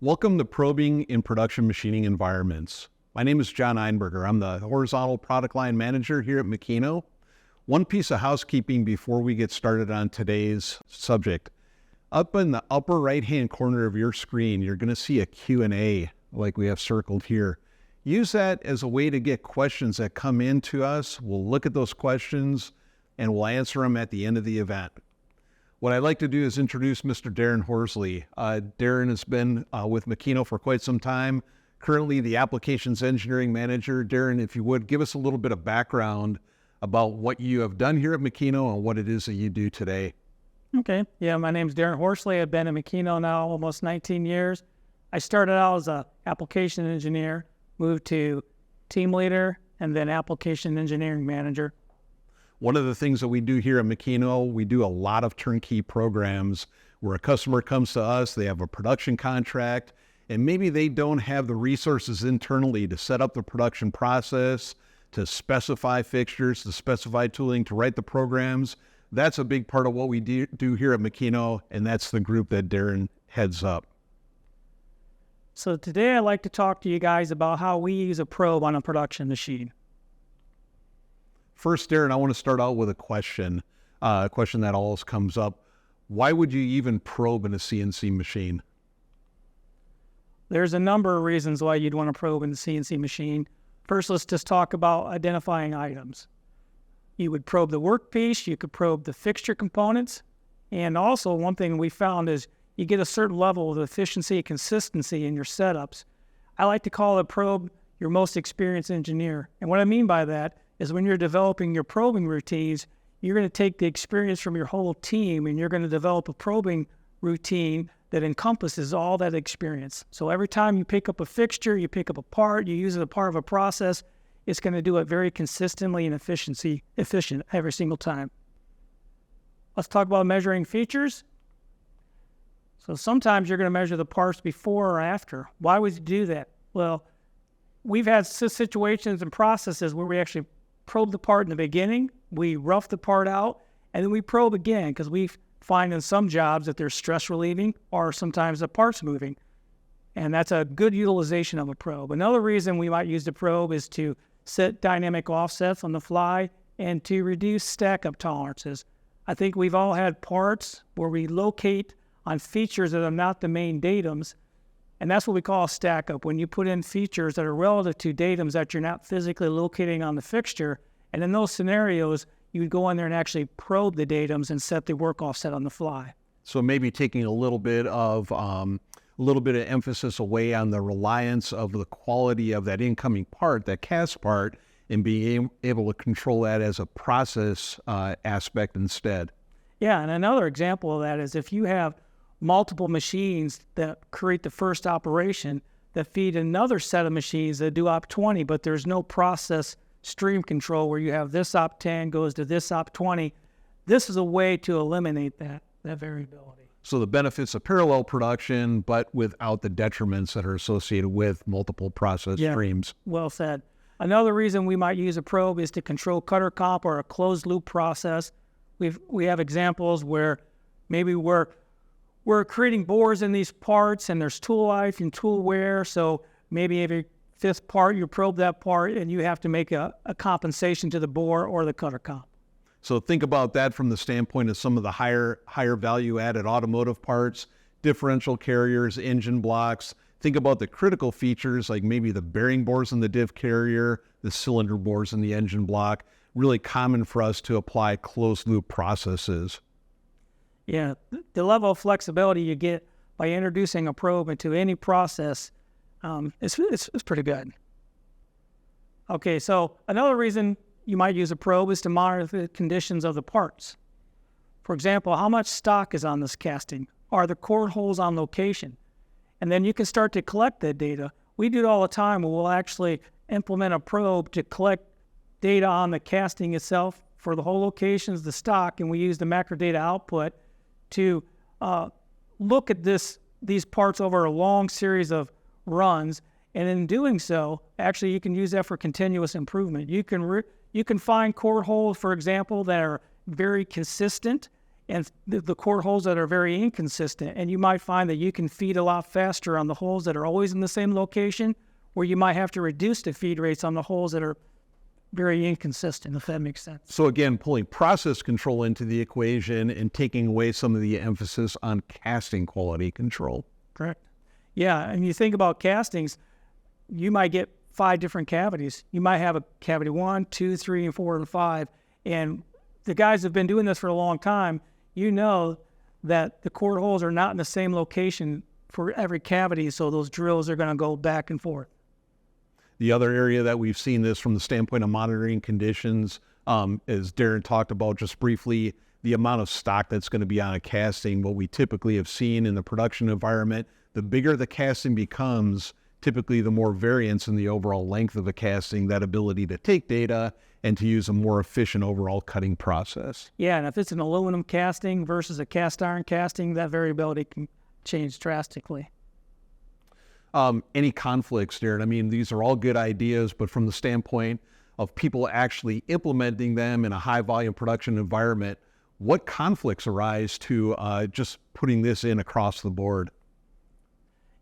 Welcome to Probing in Production Machining Environments. My name is John Einberger. I'm the Horizontal Product Line Manager here at Makino. One piece of housekeeping before we get started on today's subject. Up in the upper right-hand corner of your screen, you're going to see a Q&A like we have circled here. Use that as a way to get questions that come in to us. We'll look at those questions and we'll answer them at the end of the event. What I'd like to do is introduce Mr. Darron Horsley. Darron has been with Makino for quite some time, currently the Applications Engineering Manager. Darron, if you would, give us a little bit of background about what you have done here at Makino and what it is that you do today. Okay. Yeah, my name's Darron Horsley. I've been at Makino now almost 19 years. I started out as an application engineer, moved to team leader, and then application engineering manager. One of the things that we do here at Makino, we do a lot of turnkey programs where a customer comes to us, they have a production contract, and maybe they don't have the resources internally to set up the production process, to specify fixtures, to specify tooling, to write the programs. That's a big part of what we do here at Makino, and that's the group that Darron heads up. So today I'd like to talk to you guys about how we use a probe on a production machine. First, Darron, I want to start out with a question that always comes up. Why would you even probe in a CNC machine? There's a number of reasons why you'd want to probe in the CNC machine. First, let's just talk about identifying items. You would probe the workpiece, you could probe the fixture components, and also one thing we found is you get a certain level of efficiency and consistency in your setups. I like to call a probe your most experienced engineer. And what I mean by that is when you're developing your probing routines, you're going to take the experience from your whole team and you're going to develop a probing routine that encompasses all that experience. So every time you pick up a fixture, you pick up a part, you use it as a part of a process, it's going to do it very consistently and efficient every single time. Let's talk about measuring features. So sometimes you're going to measure the parts before or after. Why would you do that? Well, we've had situations and processes where we actually probe the part in the beginning, we rough the part out, and then we probe again because we find in some jobs that there's stress relieving or sometimes the part's moving. And that's a good utilization of a probe. Another reason we might use the probe is to set dynamic offsets on the fly and to reduce stack-up tolerances. I think we've all had parts where we locate on features that are not the main datums, and that's what we call a stack-up. When you put in features that are relative to datums that you're not physically locating on the fixture, and in those scenarios, you would go in there and actually probe the datums and set the work offset on the fly. So maybe taking a little bit of emphasis away on the reliance of the quality of that incoming part, that cast part, and being able to control that as a process aspect instead. Yeah, and another example of that is if you have multiple machines that create the first operation that feed another set of machines that do op 20, but there's no process stream control where you have this op 10 goes to this op 20. This is a way to eliminate that variability. So the benefits of parallel production, but without the detriments that are associated with multiple process streams. Well said. Another reason we might use a probe is to control cutter comp or a closed loop process. We have examples where maybe we're creating bores in these parts and there's tool life and tool wear. So maybe every fifth part you probe that part and you have to make a compensation to the bore or the cutter comp. So think about that from the standpoint of some of the higher value added automotive parts, differential carriers, engine blocks. Think about the critical features like maybe the bearing bores in the diff carrier, the cylinder bores in the engine block. Really common for us to apply closed loop processes. Yeah, the level of flexibility you get by introducing a probe into any process is pretty good. Okay, so another reason you might use a probe is to monitor the conditions of the parts. For example, how much stock is on this casting? Are the cord holes on location? And then you can start to collect that data. We do it all the time where we'll actually implement a probe to collect data on the casting itself for the whole locations, the stock, and we use the macro data output to look at these parts over a long series of runs. And in doing so, actually you can use that for continuous improvement. You can find cord holes, for example, that are very consistent and the core holes that are very inconsistent. And you might find that you can feed a lot faster on the holes that are always in the same location, where you might have to reduce the feed rates on the holes that are very inconsistent, if that makes sense. So again, pulling process control into the equation and taking away some of the emphasis on casting quality control. Correct. Yeah, and you think about castings, you might get 5 different cavities. You might have a cavity 1, 2, 3, and 4, and 5. And the guys who've been doing this for a long time, you know that the core holes are not in the same location for every cavity, so those drills are going to go back and forth. The other area that we've seen this from the standpoint of monitoring conditions, as Darron talked about just briefly, the amount of stock that's going to be on a casting. What we typically have seen in the production environment, the bigger the casting becomes, typically the more variance in the overall length of a casting, that ability to take data and to use a more efficient overall cutting process. Yeah, and if it's an aluminum casting versus a cast iron casting, that variability can change drastically. Any conflicts, Darron? I mean, these are all good ideas, but from the standpoint of people actually implementing them in a high volume production environment, what conflicts arise to just putting this in across the board?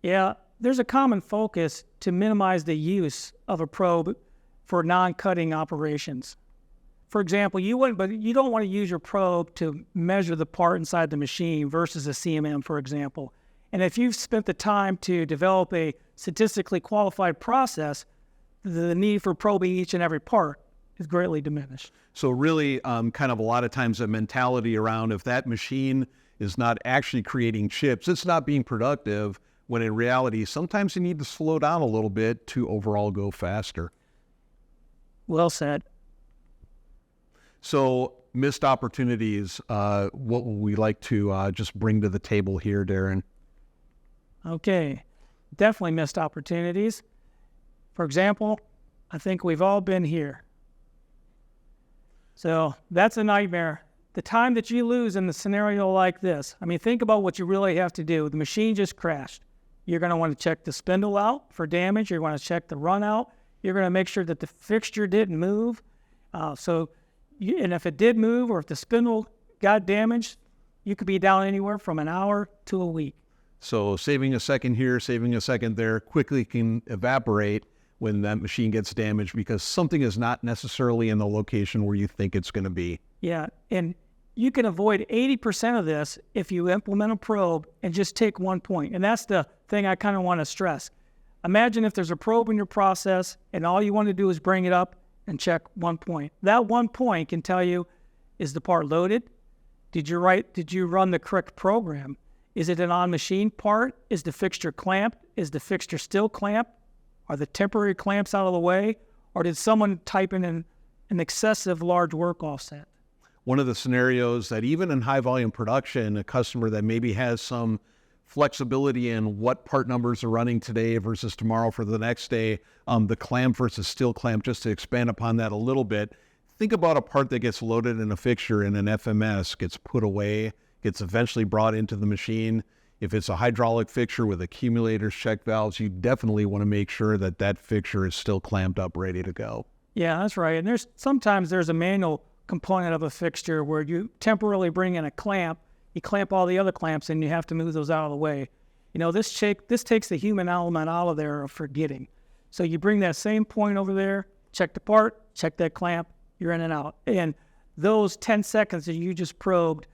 Yeah, there's a common focus to minimize the use of a probe for non-cutting operations. For example, you don't want to use your probe to measure the part inside the machine versus a CMM, for example. And if you've spent the time to develop a statistically qualified process, the need for probing each and every part is greatly diminished. So really, kind of a lot of times a mentality around if that machine is not actually creating chips, it's not being productive, when in reality, sometimes you need to slow down a little bit to overall go faster. Well said. So missed opportunities, what would we like to just bring to the table here, Darron? Okay, definitely missed opportunities. For example, I think we've all been here. So that's a nightmare. The time that you lose in the scenario like this, I mean, think about what you really have to do. The machine just crashed. You're going to want to check the spindle out for damage. You're going to check the run out. You're going to make sure that the fixture didn't move. And if it did move or if the spindle got damaged, you could be down anywhere from an hour to a week. So saving a second here, saving a second there quickly can evaporate when that machine gets damaged because something is not necessarily in the location where you think it's going to be. Yeah, and you can avoid 80% of this if you implement a probe and just take 1 point. And that's the thing I kind of want to stress. Imagine if there's a probe in your process and all you want to do is bring it up and check 1 point. That 1 point can tell you, is the part loaded? Did you run the correct program? Is it an on-machine part? Is the fixture clamped? Is the fixture still clamped? Are the temporary clamps out of the way? Or did someone type in an excessive large work offset? One of the scenarios that even in high volume production, a customer that maybe has some flexibility in what part numbers are running today versus tomorrow for the next day, the clamp versus steel clamp, just to expand upon that a little bit. Think about a part that gets loaded in a fixture in an FMS, gets put away, gets eventually brought into the machine. If it's a hydraulic fixture with accumulators, check valves, you definitely want to make sure that that fixture is still clamped up, ready to go. Yeah, that's right. And sometimes there's a manual component of a fixture where you temporarily bring in a clamp, you clamp all the other clamps, and you have to move those out of the way. You know, this takes the human element out of there of forgetting. So you bring that same point over there, check the part, check that clamp, you're in and out. And those 10 seconds that you just probed,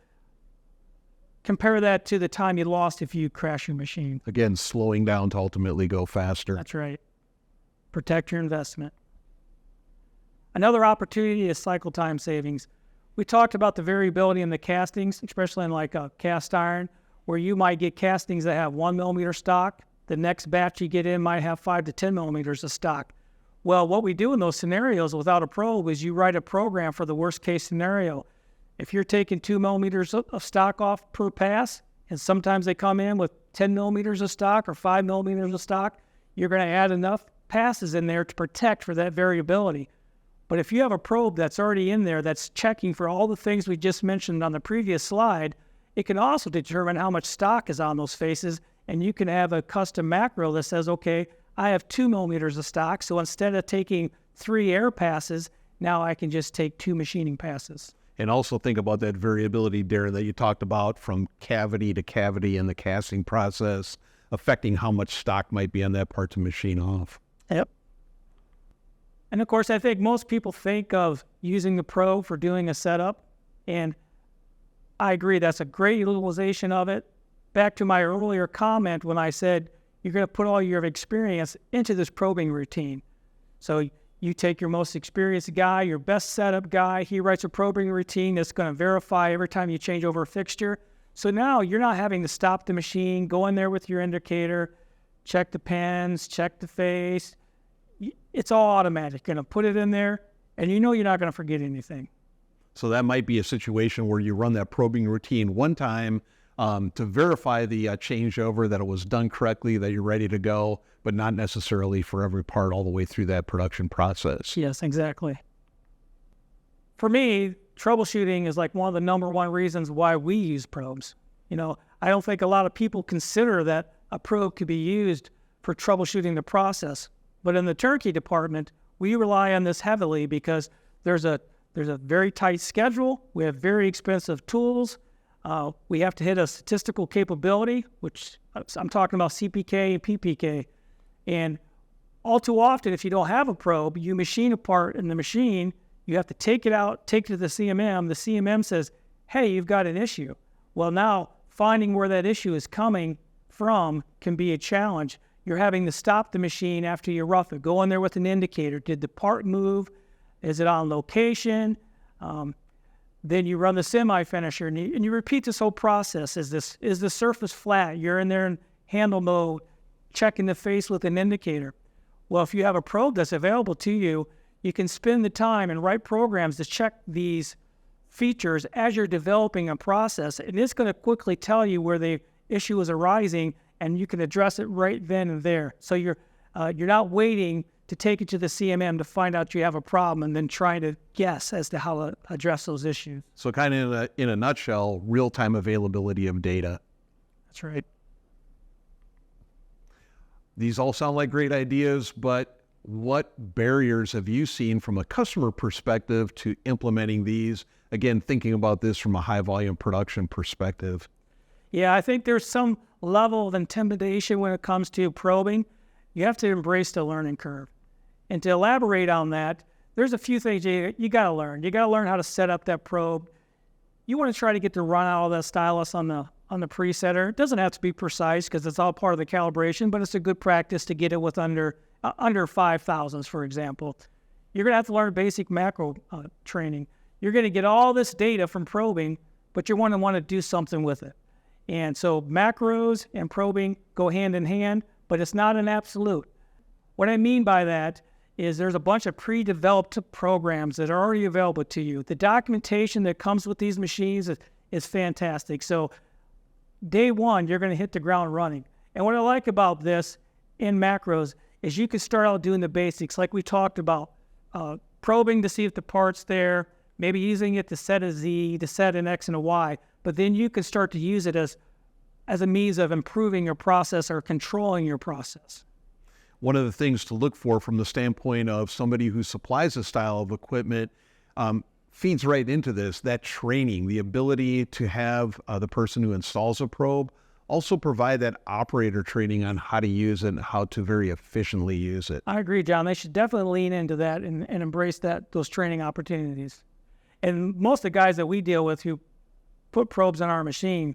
compare that to the time you lost if you crash your machine. Again, slowing down to ultimately go faster. That's right. Protect your investment. Another opportunity is cycle time savings. We talked about the variability in the castings, especially in like a cast iron, where you might get castings that have 1 millimeter stock. The next batch you get in might have 5 to 10 millimeters of stock. Well, what we do in those scenarios without a probe is you write a program for the worst case scenario. If you're taking 2 millimeters of stock off per pass, and sometimes they come in with 10 millimeters of stock or 5 millimeters of stock, you're going to add enough passes in there to protect for that variability. But if you have a probe that's already in there that's checking for all the things we just mentioned on the previous slide, it can also determine how much stock is on those faces, and you can have a custom macro that says, okay, I have 2 millimeters of stock, so instead of taking 3 air passes, now I can just take 2 machining passes. And also think about that variability, Darren, that you talked about from cavity to cavity in the casting process, affecting how much stock might be on that part to machine off. Yep. And of course, I think most people think of using the probe for doing a setup, and I agree, that's a great utilization of it. Back to my earlier comment when I said you're going to put all your experience into this probing routine. So you take your most experienced guy, your best setup guy, he writes a probing routine that's going to verify every time you change over a fixture. So now you're not having to stop the machine, go in there with your indicator, check the pens, check the face. It's all automatic. You're going to put it in there, and you know you're not going to forget anything. So that might be a situation where you run that probing routine one time to verify the changeover, that it was done correctly, that you're ready to go, but not necessarily for every part all the way through that production process. Yes, exactly. For me, troubleshooting is like one of the number one reasons why we use probes. You know, I don't think a lot of people consider that a probe could be used for troubleshooting the process. But in the turnkey department, we rely on this heavily because there's a very tight schedule. We have very expensive tools. We have to hit a statistical capability, which I'm talking about CPK and PPK. And all too often, if you don't have a probe, you machine a part in the machine, you have to take it out, take it to the CMM. The CMM says, hey, you've got an issue. Well, now finding where that issue is coming from can be a challenge. You're having to stop the machine after you rough it. Go in there with an indicator. Did the part move? Is it on location? Then you run the semi-finisher, and you repeat this whole process. Is the surface flat? You're in there in handle mode, checking the face with an indicator. Well, if you have a probe that's available to you, you can spend the time and write programs to check these features as you're developing a process, and it's going to quickly tell you where the issue is arising, and you can address it right then and there. So you're not waiting to take it to the CMM to find out you have a problem and then trying to guess as to how to address those issues. So kind of in a nutshell, real-time availability of data. That's right. These all sound like great ideas, but what barriers have you seen from a customer perspective to implementing these? Again, thinking about this from a high-volume production perspective. Yeah, I think there's some level of intimidation when it comes to probing. You have to embrace the learning curve. And to elaborate on that, there's a few things you got to learn. You got to learn how to set up that probe. You want to try to get the run out of that stylus on the presetter. It doesn't have to be precise because it's all part of the calibration, but it's a good practice to get it with under 5 thousandths, for example. You're going to have to learn basic macro training. You're going to get all this data from probing, but you're going to want to do something with it. And so macros and probing go hand in hand, but it's not an absolute. What I mean by that is there's a bunch of pre-developed programs that are already available to you. The documentation that comes with these machines is fantastic. So day one, you're going to hit the ground running. And what I like about this in macros is you can start out doing the basics like we talked about, probing to see if the part's there, maybe using it to set a Z, to set an X and a Y, but then you can start to use it as a means of improving your process or controlling your process. One of the things to look for from the standpoint of somebody who supplies a style of equipment feeds right into this, that training, the ability to have the person who installs a probe also provide that operator training on how to use it and how to very efficiently use it. I agree, John. They should definitely lean into that and embrace those training opportunities. And most of the guys that we deal with who put probes on our machine,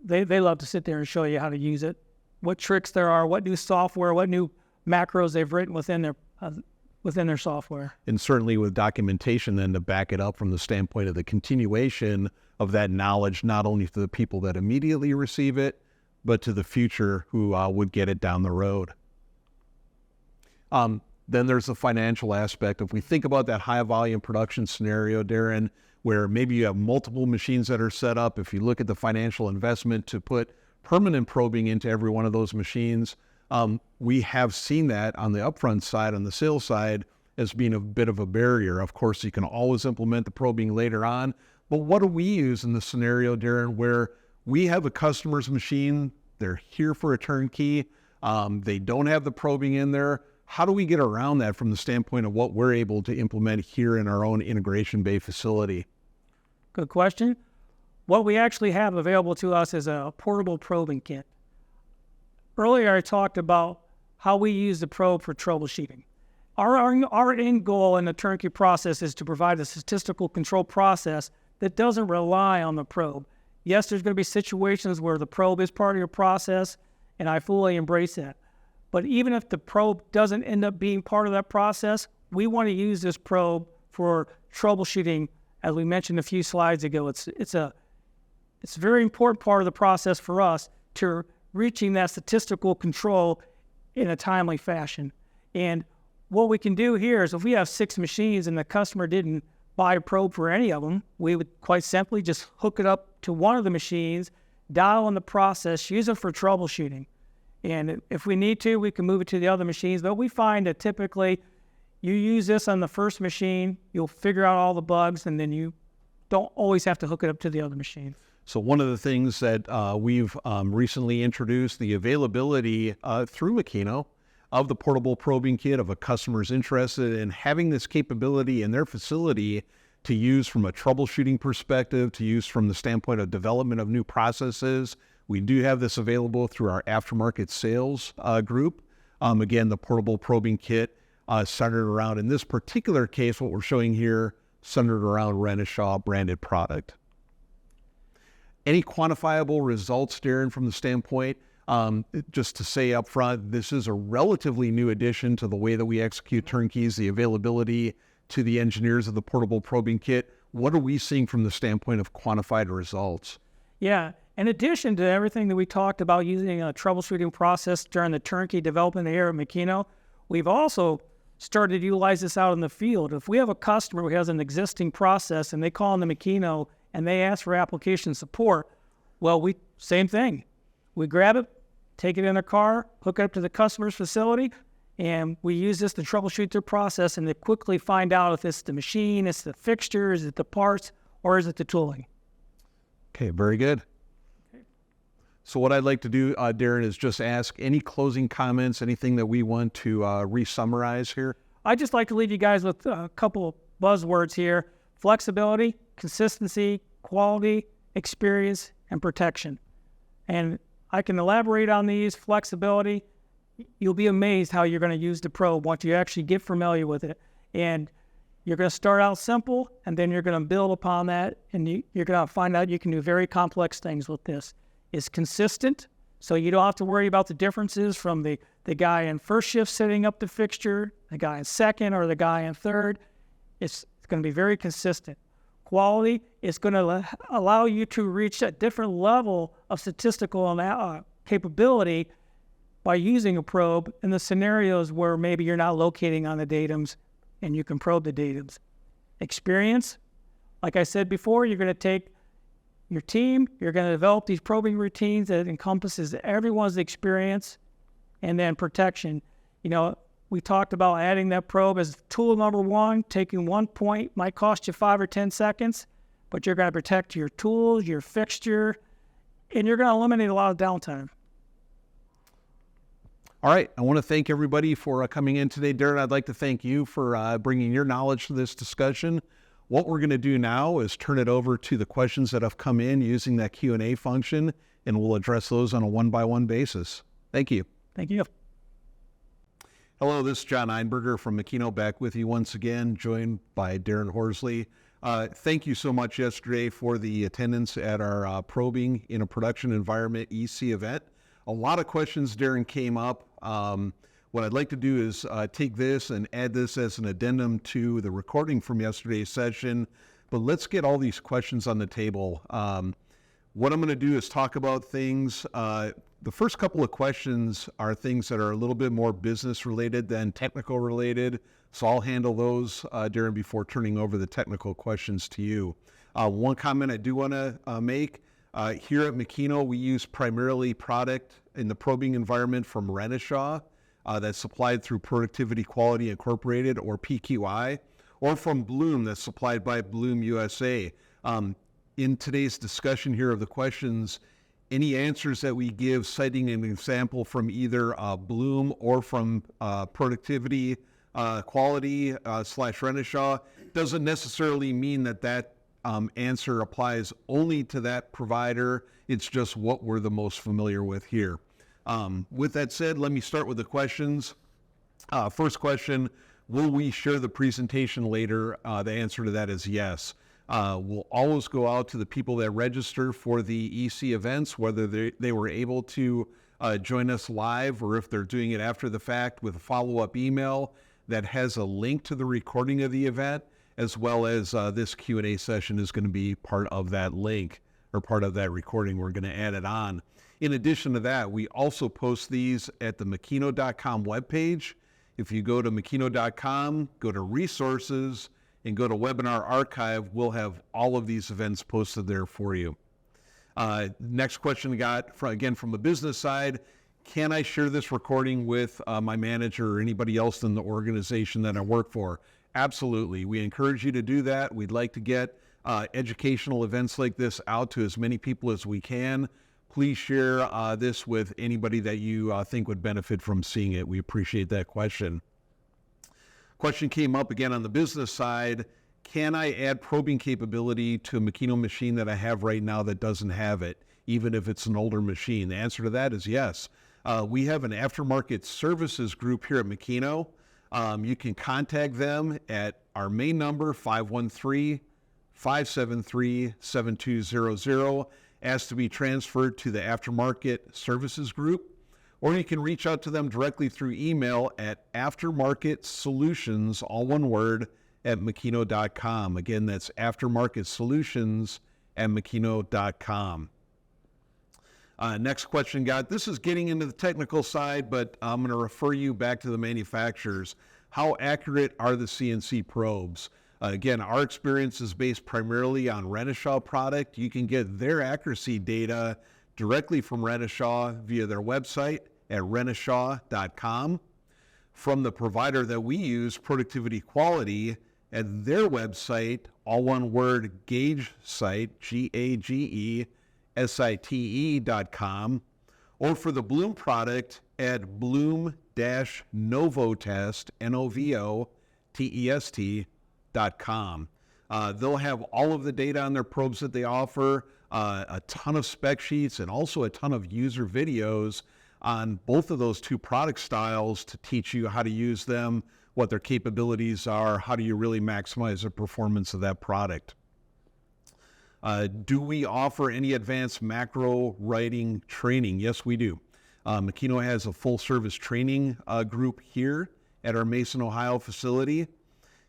they love to sit there and show you how to use it, what tricks there are, what new software, what new macros they've written within their software. And certainly with documentation then to back it up from the standpoint of the continuation of that knowledge, not only to the people that immediately receive it, but to the future who would get it down the road. Then there's the financial aspect. If we think about that high volume production scenario, Darren, where maybe you have multiple machines that are set up, if you look at the financial investment to put permanent probing into every one of those machines, we have seen that on the upfront side, on the sales side, as being a bit of a barrier. Of course, you can always implement the probing later on, but what do we use in the scenario, Darren, where we have a customer's machine, they're here for a turnkey, they don't have the probing in there? How do we get around that from the standpoint of what we're able to implement here in our own integration bay facility? Good question. What we actually have available to us is a portable probing kit. Earlier, I talked about how we use the probe for troubleshooting. Our end goal in the turnkey process is to provide a statistical control process that doesn't rely on the probe. Yes, there's going to be situations where the probe is part of your process, and I fully embrace that. But even if the probe doesn't end up being part of that process, we want to use this probe for troubleshooting. As we mentioned a few slides ago, it's a very important part of the process for us to reaching that statistical control in a timely fashion. And what we can do here is if we have 6 machines and the customer didn't buy a probe for any of them, we would quite simply just hook it up to one of the machines, dial in the process, use it for troubleshooting. And if we need to, we can move it to the other machines. But we find that typically you use this on the first machine, you'll figure out all the bugs, and then you don't always have to hook it up to the other machine. So one of the things that we've recently introduced, the availability through Makino of the portable probing kit, of a customer's interested in having this capability in their facility to use from a troubleshooting perspective, to use from the standpoint of development of new processes. We do have this available through our aftermarket sales group. Again, the portable probing kit centered around, in this particular case, what we're showing here, centered around Renishaw branded product. Any quantifiable results, Darron, from the standpoint? Just to say up front, this is a relatively new addition to the way that we execute turnkeys, the availability to the engineers of the portable probing kit. What are we seeing from the standpoint of quantified results? Yeah, in addition to everything that we talked about using a troubleshooting process during the turnkey development here at Makino, we've also started to utilize this out in the field. If we have a customer who has an existing process and they call in the Makino and they ask for application support, well, same thing. We grab it, take it in a car, hook it up to the customer's facility, and we use this to troubleshoot their process and to quickly find out if it's the machine, it's the fixture, is it the parts, or is it the tooling. Okay, very good. So what I'd like to do, Darron, is just ask any closing comments, anything that we want to re-summarize here? I'd just like to leave you guys with a couple buzzwords here: flexibility, consistency, quality, experience, and protection. And I can elaborate on these. Flexibility, you'll be amazed how you're going to use the probe once you actually get familiar with it. And you're going to start out simple, and then you're going to build upon that, and you're going to find out you can do very complex things with this. It's consistent, so you don't have to worry about the differences from the guy in first shift setting up the fixture, the guy in second, or the guy in third. It's going to be very consistent. Quality is going to allow you to reach a different level of statistical capability by using a probe in the scenarios where maybe you're not locating on the datums and you can probe the datums. Experience, like I said before, you're going to take your team, you're going to develop these probing routines that encompasses everyone's experience. And then protection. We talked about adding that probe as tool number 1. Taking 1 point might cost you 5 or 10 seconds, but you're going to protect your tools, your fixture, and you're going to eliminate a lot of downtime. All right. I want to thank everybody for coming in today. Darron, I'd like to thank you for bringing your knowledge to this discussion. What we're going to do now is turn it over to the questions that have come in using that Q&A function, and we'll address those on a one-by-one basis. Thank you. Thank you. Hello, this is John Einberger from Makino, back with you once again, joined by Darron Horsley. Thank you so much yesterday for the attendance at our Probing in a Production Environment EC event. A lot of questions, Darron, came up. What I'd like to do is take this and add this as an addendum to the recording from yesterday's session, but let's get all these questions on the table. What I'm going to do is talk about things. The first couple of questions are things that are a little bit more business related than technical related. So I'll handle those, Darron, before turning over the technical questions to you. One comment I do want to make, here at Makino, we use primarily product in the probing environment from Renishaw that's supplied through Productivity Quality Incorporated, or PQI, or from Bloom that's supplied by Bloom USA. In today's discussion here of the questions, any answers that we give citing an example from either Bloom or from Productivity Quality / Renishaw doesn't necessarily mean that answer applies only to that provider. It's just what we're the most familiar with here. With that said, let me start with the questions. First question, will we share the presentation later? The answer to that is yes. We'll always go out to the people that register for the EC events, whether they were able to join us live or if they're doing it after the fact, with a follow-up email that has a link to the recording of the event, as well as this Q&A session is going to be part of that link or part of that recording. We're going to add it on. In addition to that, we also post these at the Makino.com webpage. If you go to Makino.com, go to resources, and go to webinar archive, we'll have all of these events posted there for you. Next question we got, from the business side, can I share this recording with my manager or anybody else in the organization that I work for? Absolutely. We encourage you to do that. We'd like to get educational events like this out to as many people as we can. Please share this with anybody that you think would benefit from seeing it. We appreciate that question. Question came up again on the business side. Can I add probing capability to a Makino machine that I have right now that doesn't have it, even if it's an older machine? The answer to that is yes. We have an aftermarket services group here at Makino. You can contact them at our main number, 513-573-7200, ask to be transferred to the aftermarket services group, or you can reach out to them directly through email at aftermarketsolutions, all one word, at Makino.com. Again, that's aftermarketsolutions@Makino.com. Next question this is getting into the technical side, but I'm going to refer you back to the manufacturers. How accurate are the CNC probes? Again, our experience is based primarily on Renishaw product. You can get their accuracy data directly from Renishaw via their website at renishaw.com. From the provider that we use, Productivity Quality, at their website, all one word, Gauge Site, GAGESITE.com, or for the Bloom product at bloom-novotest, NOVOTEST.com. They'll have all of the data on their probes that they offer, a ton of spec sheets, and also a ton of user videos on both of those two product styles to teach you how to use them, what their capabilities are, how do you really maximize the performance of that product. Do we offer any advanced macro writing training? Yes, we do. Makino has a full service training group here at our Mason, Ohio facility.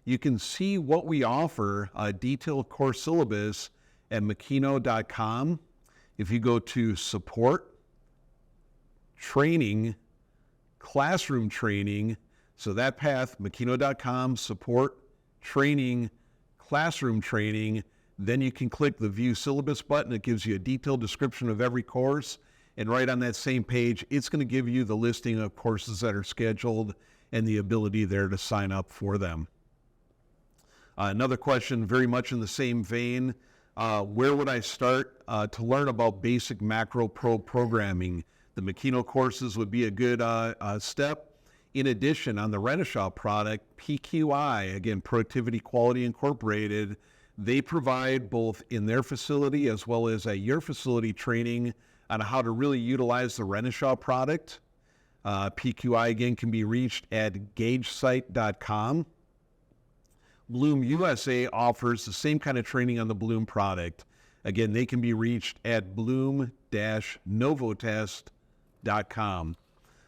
You can see what we offer, a detailed course syllabus at Makino.com. If you go to support, training, classroom training, so that path, Makino.com, support, training, classroom training, then you can click the view syllabus button. It gives you a detailed description of every course. And right on that same page, it's going to give you the listing of courses that are scheduled and the ability there to sign up for them. Another question very much in the same vein, where would I start to learn about basic macro probe programming? The Makino courses would be a good step. In addition, on the Renishaw product, PQI, again, Productivity Quality Incorporated, they provide both in their facility as well as at your facility training on how to really utilize the Renishaw product. PQI, again, can be reached at GaugeSite.com. Bloom USA offers the same kind of training on the Bloom product. Again, they can be reached at bloom-novotest.com.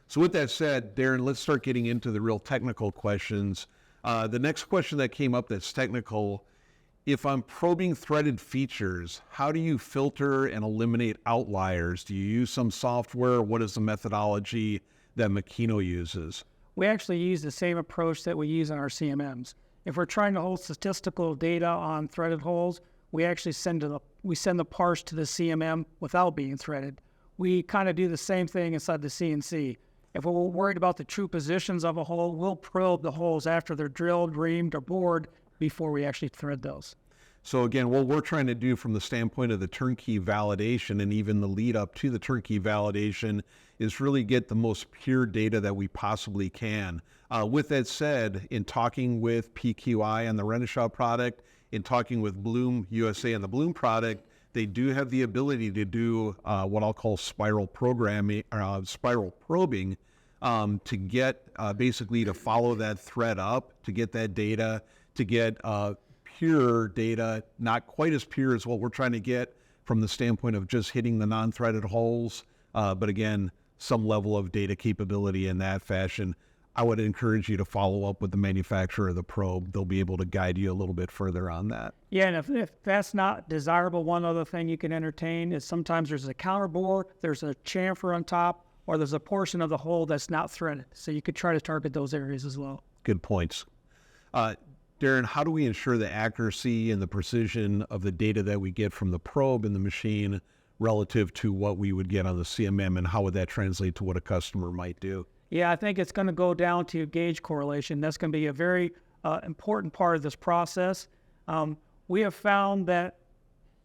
So with that said, Darren, let's start getting into the real technical questions. The next question that came up that's technical, if I'm probing threaded features, how do you filter and eliminate outliers? Do you use some software? What is the methodology that Makino uses? We actually use the same approach that we use on our CMMs. If we're trying to hold statistical data on threaded holes, we actually send the parse to the CMM without being threaded. We kind of do the same thing inside the CNC. If we're worried about the true positions of a hole, we'll probe the holes after they're drilled, reamed, or bored before we actually thread those. So again, what we're trying to do from the standpoint of the turnkey validation and even the lead up to the turnkey validation is really get the most pure data that we possibly can. With that said, in talking with PQI on the Renishaw product in talking with Bloom USA and the Bloom product, they do have the ability to do what I'll call spiral programming, spiral probing, to get basically to follow that thread up, to get that data, to get pure data, not quite as pure as what we're trying to get from the standpoint of just hitting the non-threaded holes, but again, some level of data capability in that fashion. I would encourage you to follow up with the manufacturer of the probe. They'll be able to guide you a little bit further on that. Yeah, and if that's not desirable, one other thing you can entertain is sometimes there's a counterbore, there's a chamfer on top, or there's a portion of the hole that's not threaded. So you could try to target those areas as well. Good points. Darron, how do we ensure the accuracy and the precision of the data that we get from the probe in the machine relative to what we would get on the CMM, and how would that translate to what a customer might do? Yeah, I think it's going to go down to gauge correlation. That's going to be a very important part of this process. We have found that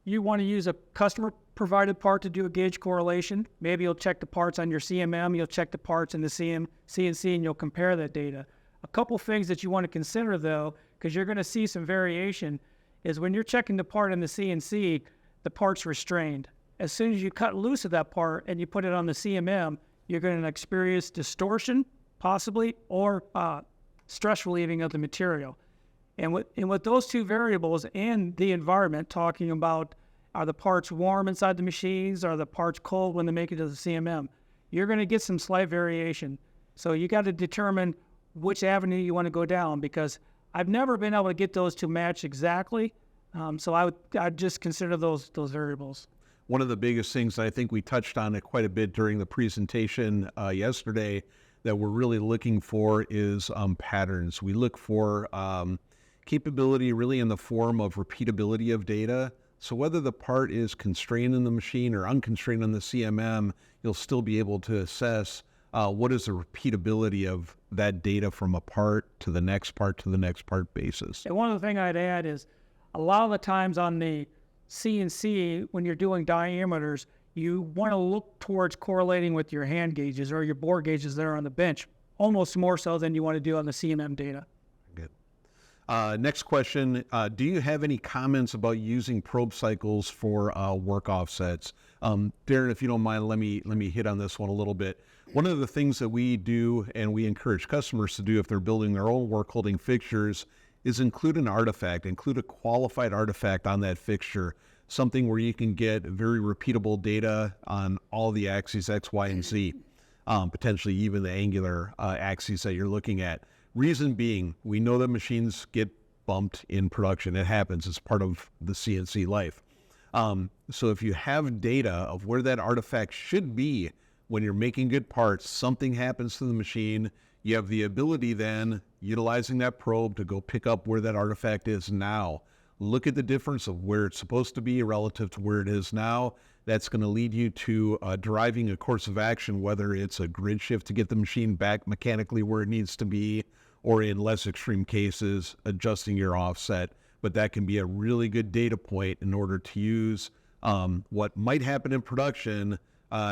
you want to use a customer-provided part to do a gauge correlation. Maybe you'll check the parts on your CMM, you'll check the parts in the CNC, and you'll compare that data. A couple things that you want to consider, though, because you're going to see some variation, is when you're checking the part in the CNC, the part's restrained. As soon as you cut loose of that part and you put it on the CMM, you're going to experience distortion, possibly, or stress relieving of the material. And with those two variables and the environment, talking about are the parts warm inside the machines, are the parts cold when they make it to the CMM, you're going to get some slight variation. So you got to determine which avenue you want to go down, because I've never been able to get those to match exactly. So I'd just consider those variables. One of the biggest things that I think we touched on it quite a bit during the presentation yesterday that we're really looking for is patterns. We look for capability really in the form of repeatability of data. So whether the part is constrained in the machine or unconstrained on the CMM, you'll still be able to assess what is the repeatability of that data from a part to the next part to the next part basis. And one of the things I'd add is a lot of the times on the CNC, when you're doing diameters, you want to look towards correlating with your hand gauges or your bore gauges that are on the bench, almost more so than you want to do on the CMM data. Good. Next question, do you have any comments about using probe cycles for work offsets? Darron, if you don't mind, let me hit on this one a little bit. One of the things that we do and we encourage customers to do if they're building their own work holding fixtures is include an artifact, include a qualified artifact on that fixture, something where you can get very repeatable data on all the axes X, Y, and Z, potentially even the angular axes that you're looking at. Reason being, we know that machines get bumped in production. It happens. It's part of the CNC life. So if you have data of where that artifact should be when you're making good parts, something happens to the machine, you have the ability then, utilizing that probe, to go pick up where that artifact is now. Look at the difference of where it's supposed to be relative to where it is now. That's going to lead you to deriving a course of action, whether it's a grid shift to get the machine back mechanically where it needs to be, or in less extreme cases, adjusting your offset. But that can be a really good data point in order to use what might happen in production,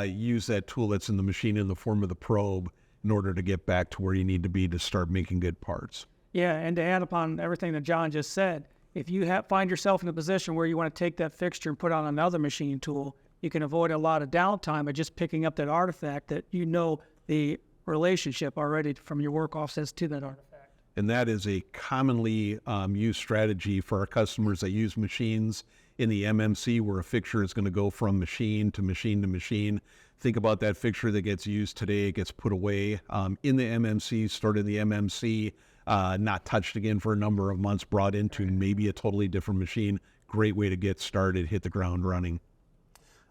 use that tool that's in the machine in the form of the probe in order to get back to where you need to be to start making good parts. Yeah, and to add upon everything that John just said, if you find yourself in a position where you want to take that fixture and put on another machine tool, you can avoid a lot of downtime by just picking up that artifact that you know the relationship already from your work offsets to that artifact. And that is a commonly used strategy for our customers that use machines in the MMC, where a fixture is going to go from machine to machine to machine. Think about that fixture that gets used today, gets put away in the MMC, stored in the MMC, not touched again for a number of months, brought into maybe a totally different machine. Great way to get started, hit the ground running.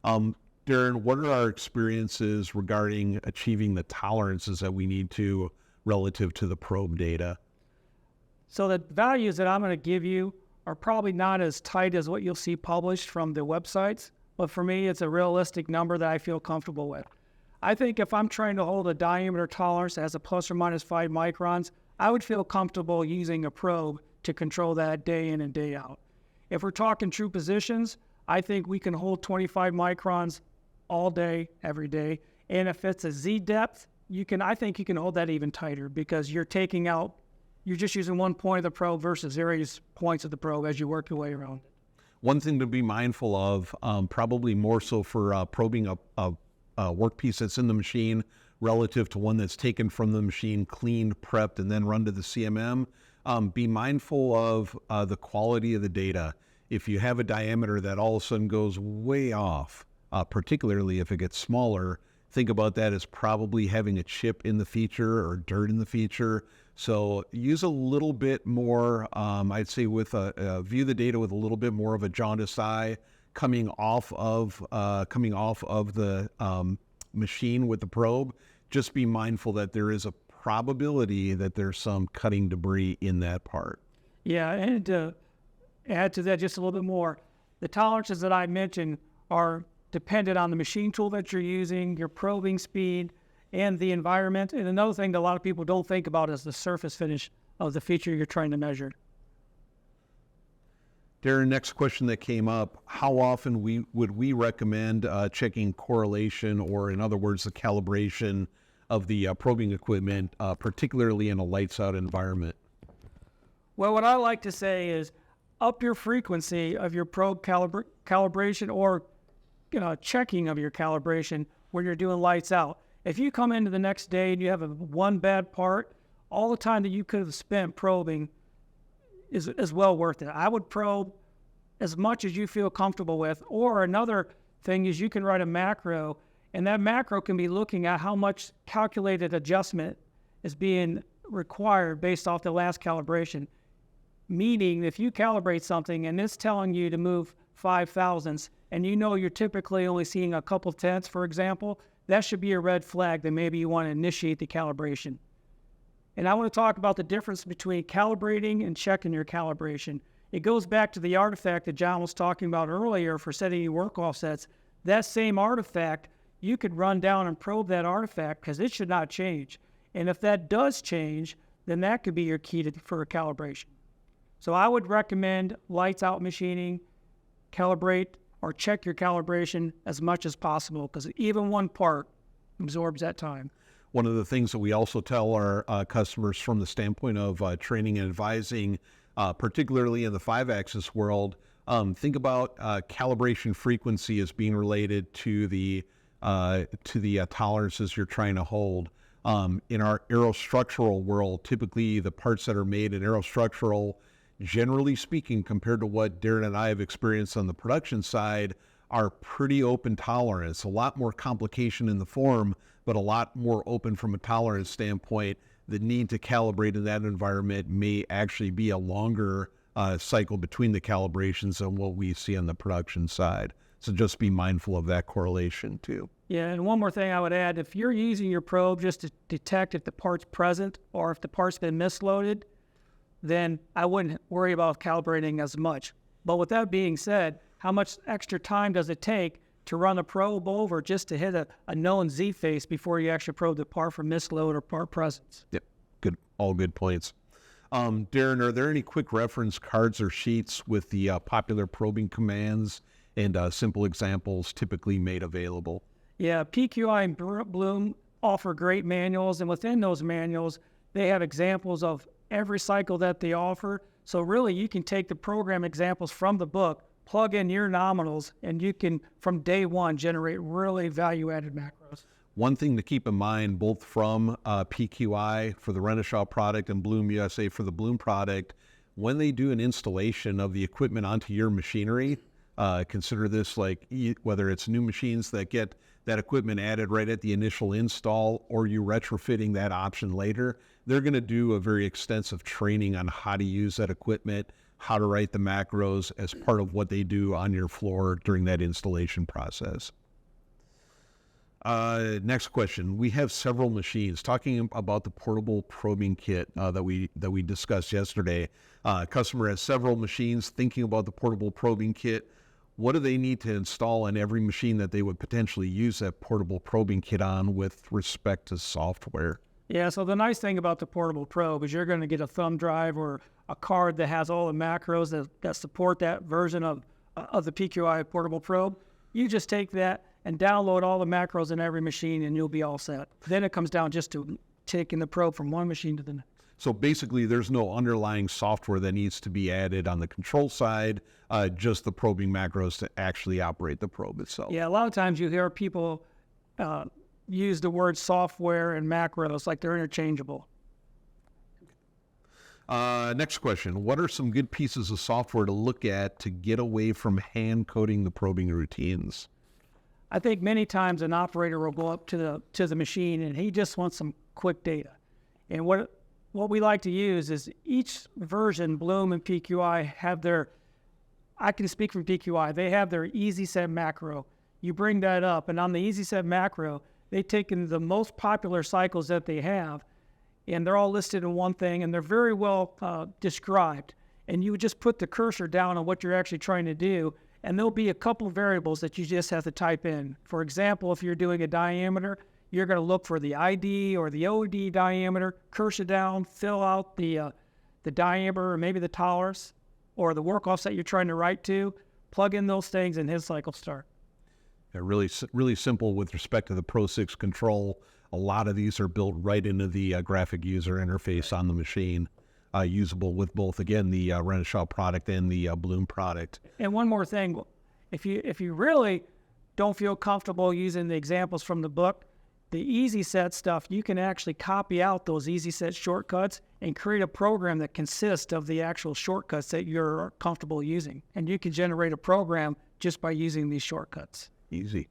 Darron, what are our experiences regarding achieving the tolerances that we need to relative to the probe data? So the values that I'm going to give you are probably not as tight as what you'll see published from the websites, but for me, it's a realistic number that I feel comfortable with. I think if I'm trying to hold a diameter tolerance that has a plus or minus 5 microns, I would feel comfortable using a probe to control that day in and day out. If we're talking true positions, I think we can hold 25 microns all day, every day. And if it's a Z depth, I think you can hold that even tighter, because you're taking out you're just using one point of the probe versus various points of the probe as you work your way around it. One thing to be mindful of, probably more so for probing a workpiece that's in the machine relative to one that's taken from the machine, cleaned, prepped, and then run to the CMM, be mindful of the quality of the data. If you have a diameter that all of a sudden goes way off, particularly if it gets smaller, think about that as probably having a chip in the feature or dirt in the feature. So use a little bit more, I'd say view the data with a little bit more of a jaundiced eye coming off of the machine with the probe. Just be mindful that there is a probability that there's some cutting debris in that part. Yeah, and to add to that just a little bit more, the tolerances that I mentioned are dependent on the machine tool that you're using, your probing speed, and the environment. And another thing that a lot of people don't think about is the surface finish of the feature you're trying to measure. Darron, next question that came up, how often would we recommend checking correlation, or in other words, the calibration of the probing equipment, particularly in a lights out environment? Well, what I like to say is up your frequency of your probe calibration or checking of your calibration when you're doing lights out. If you come into the next day and you have one bad part, all the time that you could have spent probing is well worth it. I would probe as much as you feel comfortable with. Or another thing is you can write a macro, and that macro can be looking at how much calculated adjustment is being required based off the last calibration. Meaning, if you calibrate something and it's telling you to move 5 thousandths, and you know you're typically only seeing a couple tenths, for example, that should be a red flag that maybe you want to initiate the calibration. And I want to talk about the difference between calibrating and checking your calibration. It goes back to the artifact that John was talking about earlier for setting your work offsets. That same artifact, you could run down and probe that artifact because it should not change. And if that does change, then that could be your key for a calibration. So I would recommend lights out machining, calibrate or check your calibration as much as possible, because even one part absorbs that time. One of the things that we also tell our customers from the standpoint of training and advising, particularly in the 5-axis world, think about calibration frequency as being related to the tolerances you're trying to hold. In our aerostructural world, typically the parts that are made in aerostructural, generally speaking, compared to what Darron and I have experienced on the production side, are pretty open tolerance. A lot more complication in the form, but a lot more open from a tolerance standpoint. The need to calibrate in that environment may actually be a longer cycle between the calibrations than what we see on the production side. So just be mindful of that correlation too. Yeah, and one more thing I would add, if you're using your probe just to detect if the part's present or if the part's been misloaded, then I wouldn't worry about calibrating as much. But with that being said, how much extra time does it take to run a probe over just to hit a known Z-face before you actually probe the part for misload or part presence? Yep, good, all good points. Darron, are there any quick reference cards or sheets with the popular probing commands and simple examples typically made available? Yeah, PQI and Bloom offer great manuals, and within those manuals, they have examples of every cycle that they offer. So really, you can take the program examples from the book, plug in your nominals, and you can, from day one, generate really value-added macros. One thing to keep in mind, both from PQI for the Renishaw product and Bloom USA for the Bloom product, when they do an installation of the equipment onto your machinery, consider this like whether it's new machines that get that equipment added right at the initial install or you retrofitting that option later, they're going to do a very extensive training on how to use that equipment, how to write the macros as part of what they do on your floor during that installation process. Next question. We have several machines. Talking about the portable probing kit that we discussed yesterday. Customer has several machines. Thinking about the portable probing kit, what do they need to install on every machine that they would potentially use that portable probing kit on with respect to software? Yeah, so the nice thing about the portable probe is you're going to get a thumb drive or a card that has all the macros that support that version of the PQI portable probe. You just take that and download all the macros in every machine and you'll be all set. Then it comes down just to taking the probe from one machine to the next. So basically, there's no underlying software that needs to be added on the control side, just the probing macros to actually operate the probe itself. Yeah, a lot of times you hear people use the word software and macros like they're interchangeable. Next question. What are some good pieces of software to look at to get away from hand coding the probing routines? I think many times an operator will go up to the machine and he just wants some quick data. And what we like to use is each version, Bloom and PQI, have their, I can speak from PQI, they have their easy set macro. You bring that up, and on the easy set macro, they take in the most popular cycles that they have, and they're all listed in one thing, and they're very well described. And you would just put the cursor down on what you're actually trying to do, and there'll be a couple variables that you just have to type in. For example, if you're doing a diameter, you're going to look for the ID or the OD diameter, cursor down, fill out the diameter or maybe the tolerance or the work offset you're trying to write to, plug in those things, and hit cycle start. Yeah, really simple with respect to the Pro 6 control. A lot of these are built right into the graphic user interface on the machine, usable with both, again, the Renishaw product and the Bloom product. And one more thing, if you really don't feel comfortable using the examples from the book, the easy set stuff, you can actually copy out those easy set shortcuts and create a program that consists of the actual shortcuts that you're comfortable using. And you can generate a program just by using these shortcuts. Easy.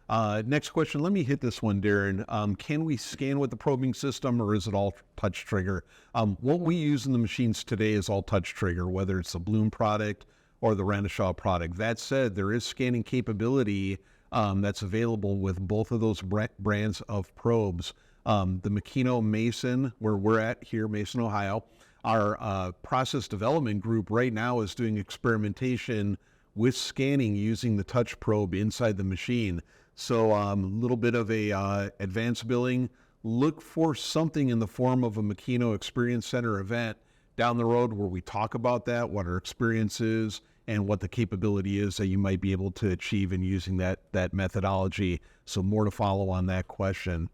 Next question. Let me hit this one, Darren. Can we scan with the probing system, or is it all touch trigger? What we use in the machines today is all touch trigger, whether it's the Bloom product or the Renishaw product. That said, there is scanning capability that's available with both of those brands of probes. The Makino Mason, where we're at here, Mason, Ohio, our process development group right now is doing experimentation with scanning using the touch probe inside the machine. So a little bit of a advanced billing. Look for something in the form of a Makino Experience Center event down the road where we talk about that, what our experience is, and what the capability is that you might be able to achieve in using that methodology. So more to follow on that question.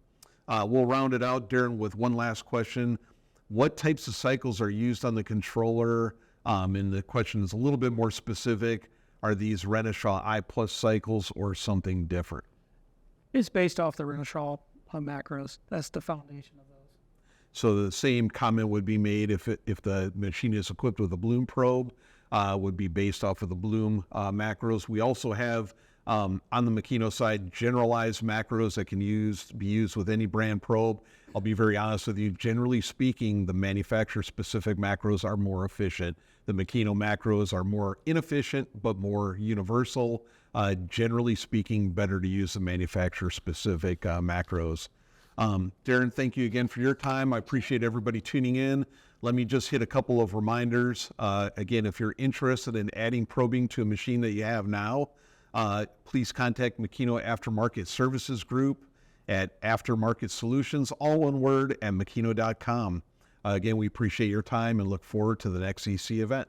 We'll round it out, Darren, with one last question. What types of cycles are used on the controller? And the question is a little bit more specific. Are these Renishaw I+ cycles or something different? It's based off the Renishaw macros. That's the foundation of those. So the same comment would be made if the machine is equipped with a Bloom probe, would be based off of the Bloom macros. We also have, on the Makino side, generalized macros that can be used with any brand probe. I'll be very honest with you. Generally speaking, the manufacturer-specific macros are more efficient. The Makino macros are more inefficient, but more universal. Generally speaking, better to use the manufacturer-specific macros. Darren, thank you again for your time. I appreciate everybody tuning in. Let me just hit a couple of reminders. Again, if you're interested in adding probing to a machine that you have now, please contact Makino Aftermarket Services Group at Aftermarket Solutions, all one word, at makino.com. Again, we appreciate your time and look forward to the next EC event.